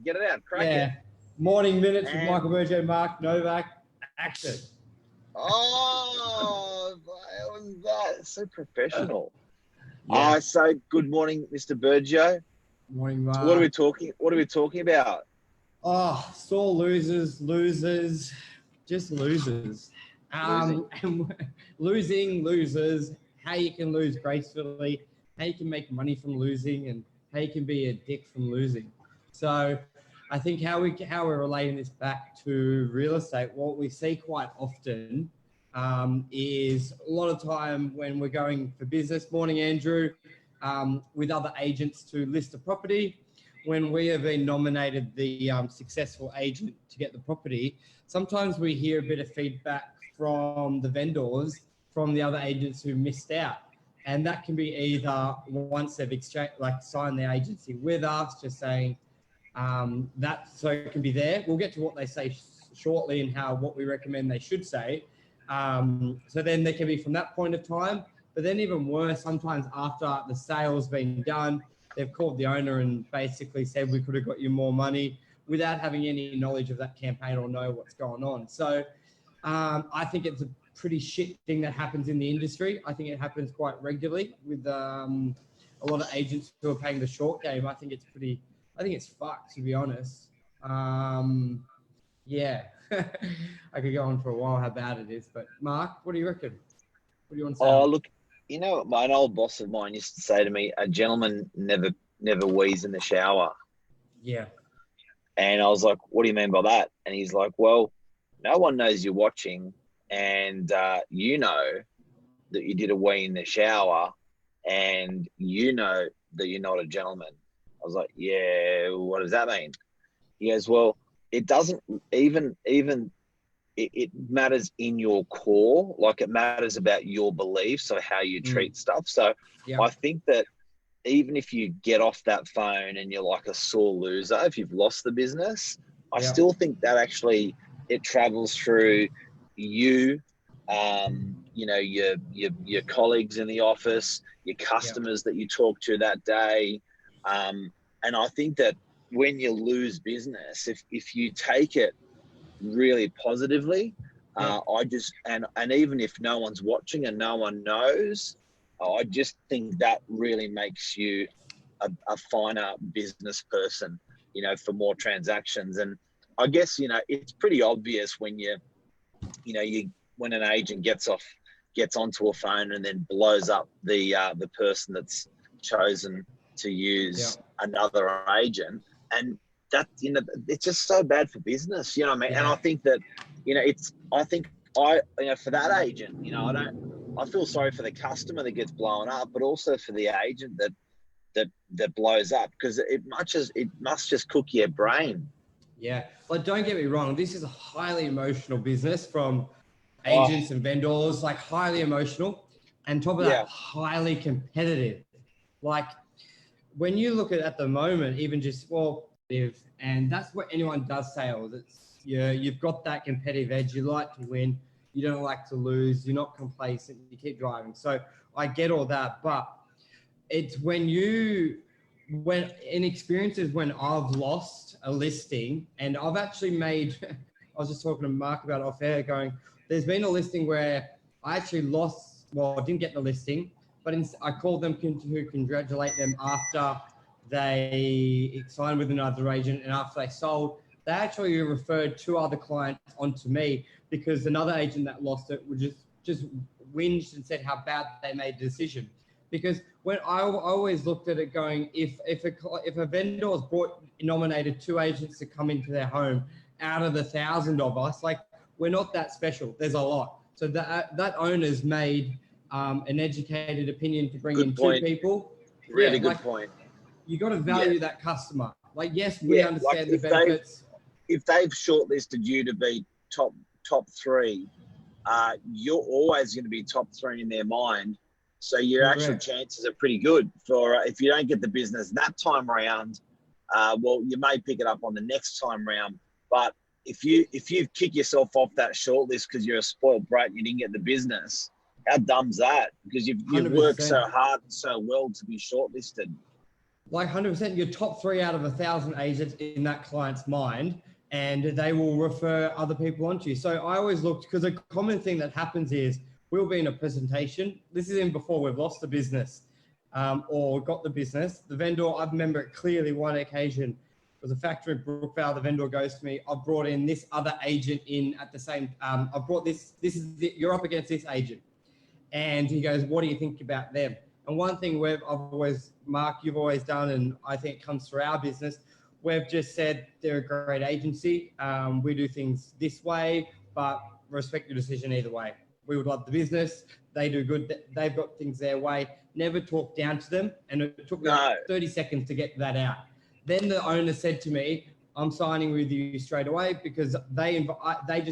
Get it out. Crack Yeah. it. Morning minutes with And- Michael Berger, Mark Novak. Action. Oh, how was that? So professional. Yeah. So good morning, Mr. Bergio. Morning, Mark. What are we talking about? Oh, sore losers, just losers. And losing, losers, how you can lose gracefully, how you can make money from losing, and how you can be a dick from losing. So I think how we're relating this back to real estate, what we see quite often is a lot of time when we're going for business, morning Andrew, with other agents to list a property, when we have been nominated the successful agent to get the property, sometimes we hear a bit of feedback from the vendors, from the other agents who missed out. And that can be either once they've signed the agency with us, just saying that, so it can be there. We'll get to what they say shortly and what we recommend they should say. So then there can be from that point of time, but then even worse, sometimes after the sale's been done, they've called the owner and basically said we could have got you more money without having any knowledge of that campaign or know what's going on. So I think it's a pretty shit thing that happens in the industry. I think it happens quite regularly with a lot of agents who are playing the short game. I think it's fucked, to be honest. Yeah, I could go on for a while how bad it is. But Mark, what do you reckon? What do you want to say? Oh, look, an old boss of mine used to say to me, a gentleman never wheezes in the shower. Yeah. And I was like, what do you mean by that? And he's like, well, no one knows you're watching, and you know that you did a wee in the shower, and you know that you're not a gentleman. I was like, yeah, what does that mean? He goes, well, it doesn't even it matters in your core, like it matters about your beliefs, so how you treat stuff. So Yeah. I think that even if you get off that phone and you're like a sore loser, if you've lost the business, I still think that actually it travels through you, your colleagues in the office, your customers that you talk to that day. And I think that when you lose business, if you take it really positively, and even if no one's watching and no one knows, I just think that really makes you a finer business person, for more transactions. And I guess, it's pretty obvious when when an agent gets onto a phone and then blows up the person that's chosen to use another agent, and that, it's just so bad for business, you know what I mean? And I think that, for that agent, I feel sorry for the customer that gets blown up, but also for the agent that blows up, because it must just cook your brain. Yeah. Like, don't get me wrong, this is a highly emotional business from agents and vendors, like highly emotional, and top of that, highly competitive. Like, when you look at the moment, even just, and that's what anyone does sales. It's, you've got that competitive edge. You like to win. You don't like to lose. You're not complacent. You keep driving. So I get all that, but it's when in experiences when I've lost a listing, and I've actually made, I was just talking to Mark about off air, going, there's been a listing where I actually didn't get the listing, but I called them to congratulate them after they signed with another agent, and after they sold, they actually referred two other clients onto me, because another agent that lost it would just whinged and said how bad they made the decision. Because when I always looked at it going, if a vendor has nominated two agents to come into their home out of the 1,000 of us, like, we're not that special. There's a lot. So that owner's made an educated opinion to bring in two people. Really good point. You got to value that customer. Like, yes, we understand the benefits. If they've shortlisted you to be top three, you're always going to be top three in their mind. So your actual chances are pretty good for if you don't get the business that time round. You may pick it up on the next time round. But if you kick yourself off that shortlist because you're a spoiled brat and you didn't get the business, how dumb's that? Because you've worked so hard and so well to be shortlisted. like 100%, you're top 3 out of 1,000 agents in that client's mind, and they will refer other people onto you. So I always looked, because a common thing that happens is we'll be in a presentation. This is even before we've lost the business or got the business. The vendor, I remember it clearly one occasion, it was a factory in Brookvale. The vendor goes to me, I've brought in this other agent in at the same, I've brought you're up against this agent. And he goes, what do you think about them? And one thing Mark, you've always done, and I think it comes through our business, we've just said they're a great agency. We do things this way, but respect your decision either way. We would love the business. They do good. They've got things their way. Never talk down to them. And it took me 30 seconds to get that out. Then the owner said to me, I'm signing with you straight away, because they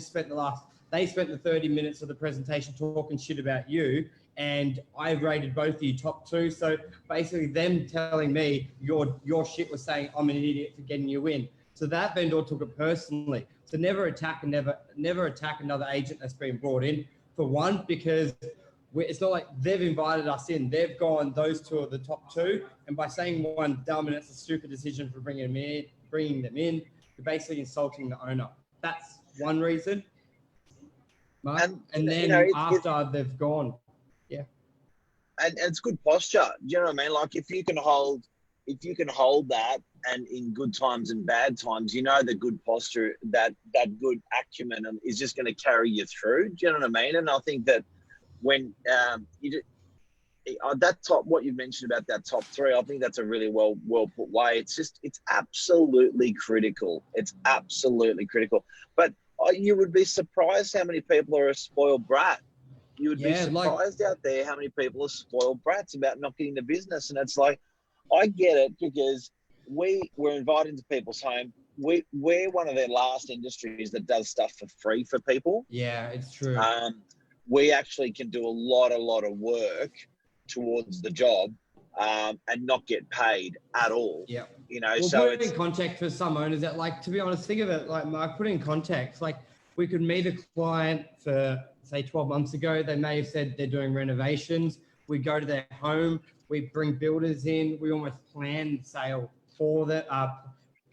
spent the 30 minutes of the presentation talking shit about you, and I rated both of you top 2. So basically them telling me your shit was saying I'm an idiot for getting you in. So that vendor took it personally. So never attack another agent that's been brought in, for one, because it's not like they've invited us in. They've gone, those 2 are the top 2. And by saying one dumb and it's a stupid decision for bringing them in, you're basically insulting the owner. That's one reason. Mark. And then after they've gone, yeah. And it's good posture. Do you know what I mean? Like if you can hold that, and in good times and bad times, the good posture, that good acumen is just going to carry you through. Do you know what I mean? And I think that when what you mentioned about that top 3, I think that's a really well put way. It's absolutely critical. It's absolutely critical. But you would be surprised how many people are a spoiled brat. You would be surprised out there how many people are spoiled brats about not getting the business. And it's like, I get it, because we're invited into people's home. We're one of their last industries that does stuff for free for people. Yeah, it's true. We actually can do a lot of work towards the job and not get paid at all. Yeah. So put it in context for some owners that, like, to be honest, think of it like, Mark, put it in context. Like, we could meet a client for, say, 12 months ago. They may have said they're doing renovations. We go to their home. We bring builders in. We almost plan sale for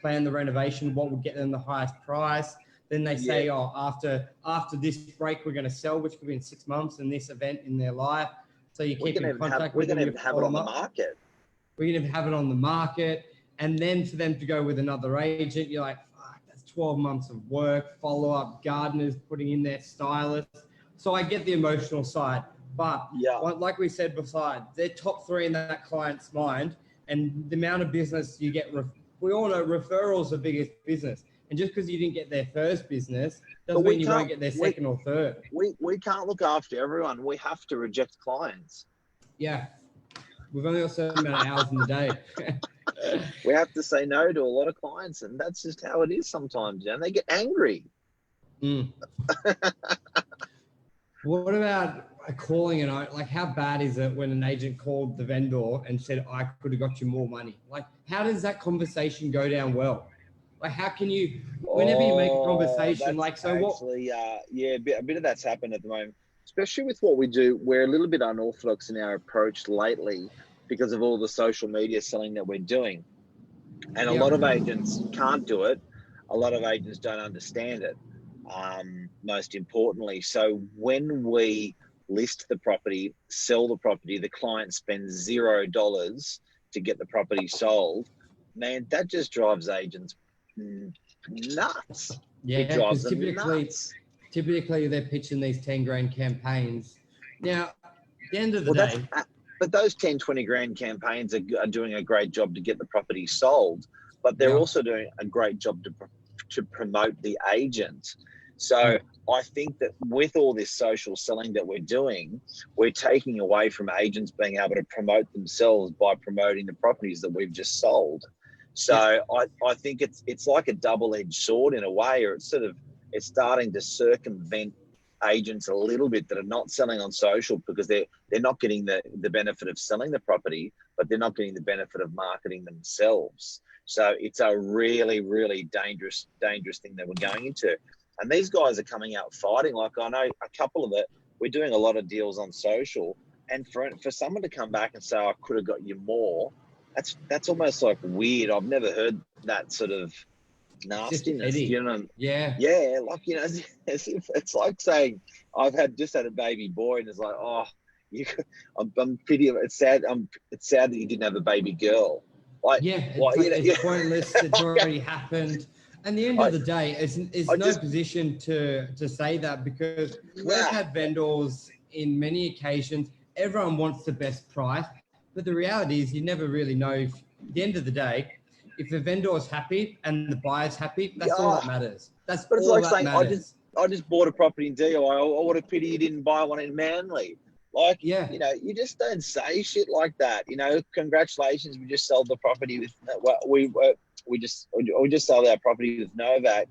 plan the renovation, what would get them the highest price. Then they say, after this break, we're going to sell, which could be in 6 months, and this event in their life. So you keep in contact with them. We're going to have it on the market. We're going to have it on the market. And then for them to go with another agent, you're like, fuck, that's 12 months of work, follow-up, gardeners putting in their stylists. So I get the emotional side. But like we said before, they're top 3 in that client's mind. And the amount of business you get, we all know referrals are the biggest business. And just because you didn't get their first business doesn't mean you won't get their second or third. We can't look after everyone. We have to reject clients. Yeah. We've only got a certain amount of hours in the day. We have to say no to a lot of clients, and that's just how it is sometimes. And they get angry. What about calling like, how bad is it when an agent called the vendor and said, I could have got you more money? Like, how does that conversation go down well? Like, how can you, whenever you make a conversation, like, so actually, a bit of that's happened at the moment, especially with what we do. We're a little bit unorthodox in our approach lately because of all the social media selling that we're doing. And a lot of agents can't do it. A lot of agents don't understand it, most importantly. So when we list the property, sell the property, the client spends $0 to get the property sold. Man, that just drives agents nuts. Yeah, because typically they're pitching these 10 grand campaigns. Now, at the end of the day, but those 10, 20 grand campaigns are doing a great job to get the property sold, but they're also doing a great job to promote the agent. So I think that with all this social selling that we're doing, we're taking away from agents being able to promote themselves by promoting the properties that we've just sold. So I think it's like a double-edged sword in a way, or it's starting to circumvent agents a little bit that are not selling on social, because they're not getting the benefit of selling the property, but they're not getting the benefit of marketing themselves. So it's a really, really dangerous thing that we're going into. And these guys are coming out fighting. Like, I know a couple of it, we're doing a lot of deals on social, and for someone to come back and say, I could have got you more, that's almost like weird. I've never heard that sort of nastiness. You know? Yeah. Yeah, like, you know, as if it's like saying I've just had a baby boy, and it's like, oh, I'm pity. It's sad. It's sad that you didn't have a baby girl. Like, Yeah, it's pointless. It's already happened. And the end of the day, it's no position to say that, because we've had vendors in many occasions. Everyone wants the best price, but the reality is you never really know. At the end of the day, if the vendor's happy and the buyer's happy, that's all that matters. But it's all like that saying, matters. I just bought a property in DIY. What a pity you didn't buy one in Manly. Like, yeah, you know, you just don't say shit like that. You know, congratulations, we just sold the property with we just sold our property with Novak.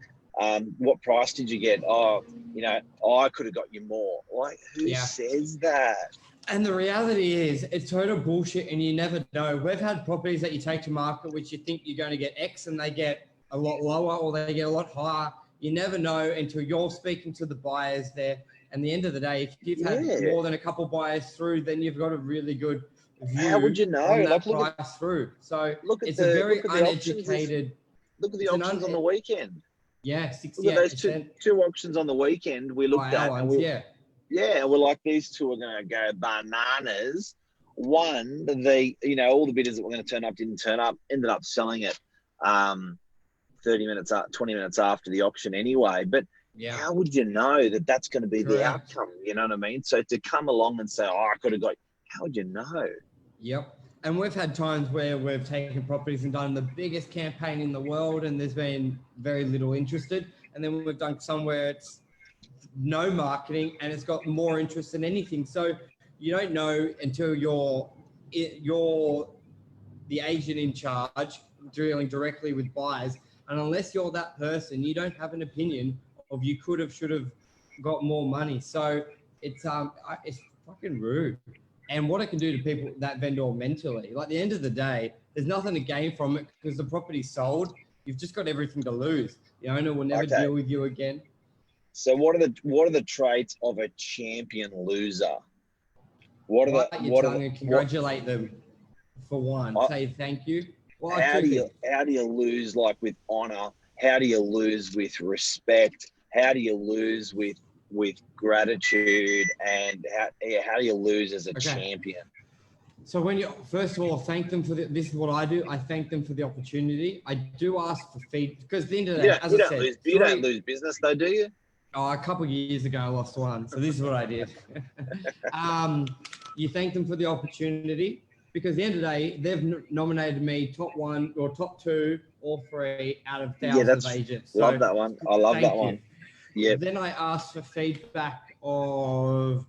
What price did you get? Oh, you know, I could have got you more. Like, who says that? And the reality is, it's total bullshit, and you never know. We've had properties that you take to market which you think you're going to get X, and they get a lot lower, or they get a lot higher. You never know until you're speaking to the buyers there. And the end of the day, if you've had more than a couple buyers through, then you've got a really good view. How would you know? On that price through. So it's a very uneducated. Look at the options on the weekend. Yeah, 68%. Look at those two auctions on the weekend we looked at. Yeah, we're like, these two are going to go bananas. One, all the bidders that were going to turn up didn't turn up, ended up selling it 20 minutes after the auction anyway. But how would you know that that's going to be the outcome? You know what I mean? So to come along and say, oh, I could have got, how would you know? Yep. And we've had times where we've taken properties and done the biggest campaign in the world, and there's been very little interested. And then we've done somewhere it's no marketing and it's got more interest than anything. So you don't know until you're the agent in charge dealing directly with buyers. And unless you're that person, you don't have an opinion of you could have, should have got more money. So it's fucking rude. And what it can do to people, that vendor mentally, like, at the end of the day, there's nothing to gain from it because the property's sold. You've just got everything to lose. The owner will never deal with you again. So what are the traits of a champion loser? Congratulate them for one. Say thank you. Well, how do you lose, like, with honor? How do you lose with respect? How do you lose with gratitude? And how do you lose as a champion? So when you, first of all, thank them for this is what I do. I thank them for the opportunity. I do ask for feedback, because at the end of the day, you don't lose business though, do you? Oh, a couple of years ago, I lost one. So this is what I did. You thank them for the opportunity, because at the end of the day, they've nominated me top 1 or top 2 or 3 out of thousands of agents. So love that one. I love that one. Yeah. Then I asked for feedback of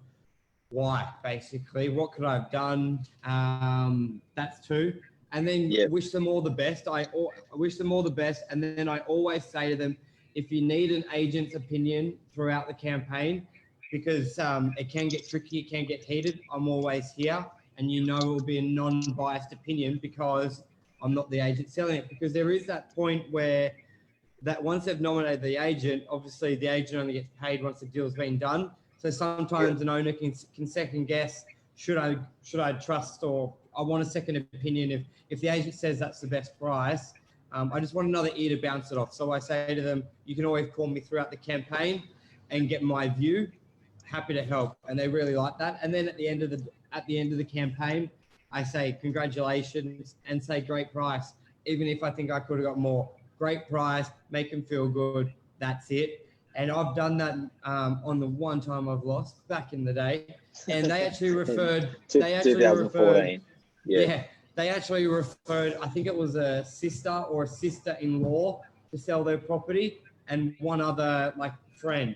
why, basically. What could I have done? That's 2. And then wish them all the best. I wish them all the best. And then I always say to them, if you need an agent's opinion throughout the campaign, because it can get tricky, it can get heated, I'm always here. And it will be a non-biased opinion, because I'm not the agent selling it. Because there is that point where that once they've nominated the agent, obviously the agent only gets paid once the deal's been done. So sometimes an owner can second guess, should I trust, or I want a second opinion if the agent says that's the best price. I just want another ear to bounce it off. So I say to them, you can always call me throughout the campaign and get my view. Happy to help. And they really like that. And then at the end of the campaign, I say congratulations and say great price. Even if I think I could have got more. Great price, make them feel good. That's it. And I've done that on the one time I've lost back in the day. And they actually referred. 2014. They actually referred, I think it was a sister or a sister-in-law to sell their property, and one other friend.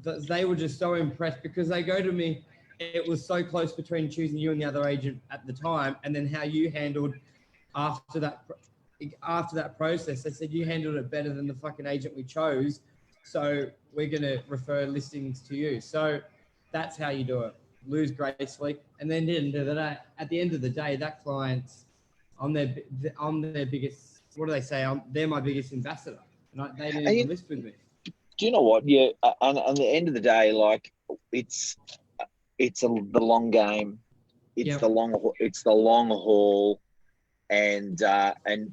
They were just so impressed, because they go to me, it was so close between choosing you and the other agent at the time, and then how you handled after that process. They said, you handled it better than the fucking agent we chose, so we're going to refer listings to you. So that's how you do it. Lose gracefully. And then at the end of the day, that client's, I'm their biggest, what do they say? They're my biggest ambassador. And they didn't even list with me. Do you know what? Yeah. On the end of the day, it's the long game. It's the long haul. and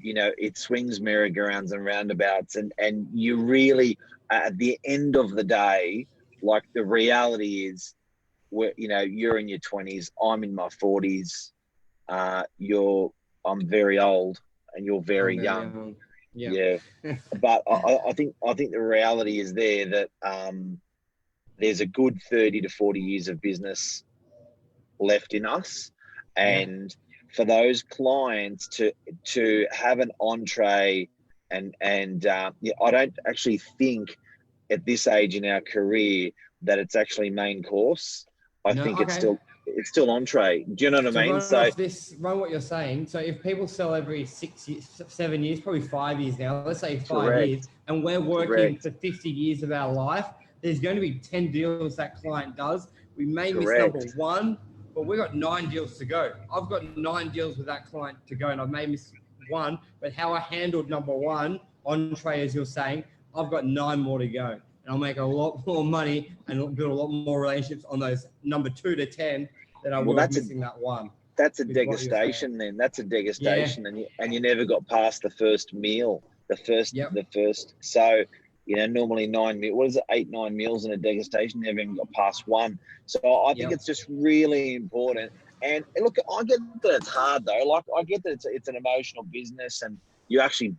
you know, it swings merry-go-rounds and roundabouts, and you really, at the end of the day, like, the reality is, you know, you're in your 20s, I'm in my 40s, I'm very old and you're very young. Yeah. But I think the reality is there that there's a good 30 to 40 years of business left in us, and for those clients to have an entree, and I don't actually think at this age in our career that it's actually main course. I think it's still entree. Do you know what I mean? So run what you're saying. So if people sell every 6 years, 7 years, probably 5 years now, let's say 5 years, and we're working for 50 years of our life, there's going to be 10 deals that client does. We may miss number one, but we've got 9 deals to go. I've got 9 deals with that client to go, and I may miss one, but how I handled number one, entree, as you're saying, I've got 9 more to go. And I'll make a lot more money and build a lot more relationships on those number 2 to 10 than I would missing that one. That's a degustation then. That's a degustation, and you never got past the first meal. The first. So, you know, normally 9 meals. What is it? 8, 9 meals in a degustation. Never even got past one. So I think it's just really important. And look, I get that it's hard though. Like, I get that it's an emotional business, and you actually,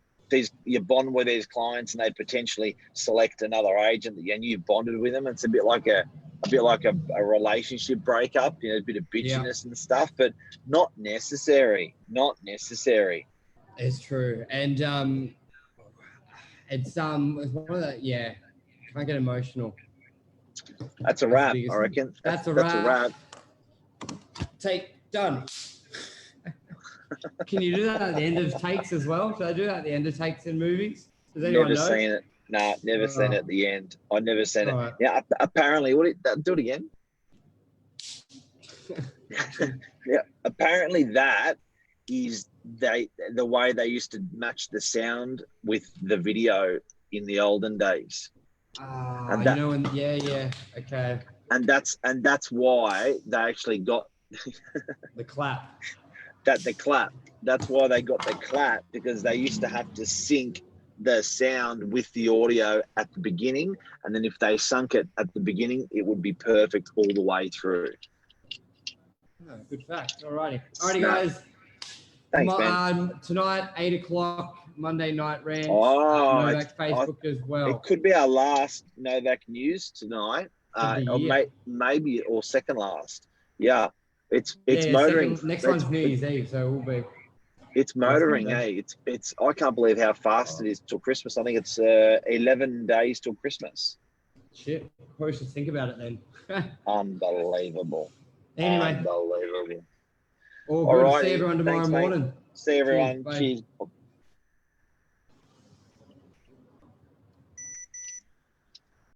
you bond with these clients, and they potentially select another agent, and you bonded with them. It's a bit like a relationship breakup, you know, a bit of bitchiness and stuff, but not necessary. It's true. And it's one of the can't get emotional. That's a wrap, I reckon. That's a wrap. Take done. Can you do that at the end of takes as well? Should I do that at the end of takes in movies? Does anyone know? Never seen it. No, never seen it at the end. I never seen it. Yeah, apparently, do it again. Yeah, apparently that is the way they used to match the sound with the video in the olden days. Okay. And that's why they actually got the clap. That's why they got the clap, because they used to have to sync the sound with the audio at the beginning, and then if they sunk it at the beginning, it would be perfect all the way through. Oh, good fact. Alrighty, guys. Thanks, man. Tonight, 8:00, Monday Night Rant. Novak Facebook as well. It could be our last Novak news tonight, or maybe second last. Yeah, it's motoring. Next one's New Year's Eve, so it will be. It's motoring, It's I can't believe how fast it is till Christmas. I think it's 11 days till Christmas. Shit, probably should think about it then. Unbelievable. Anyway. Unbelievable. All good. See everyone tomorrow morning. See everyone. Cheers.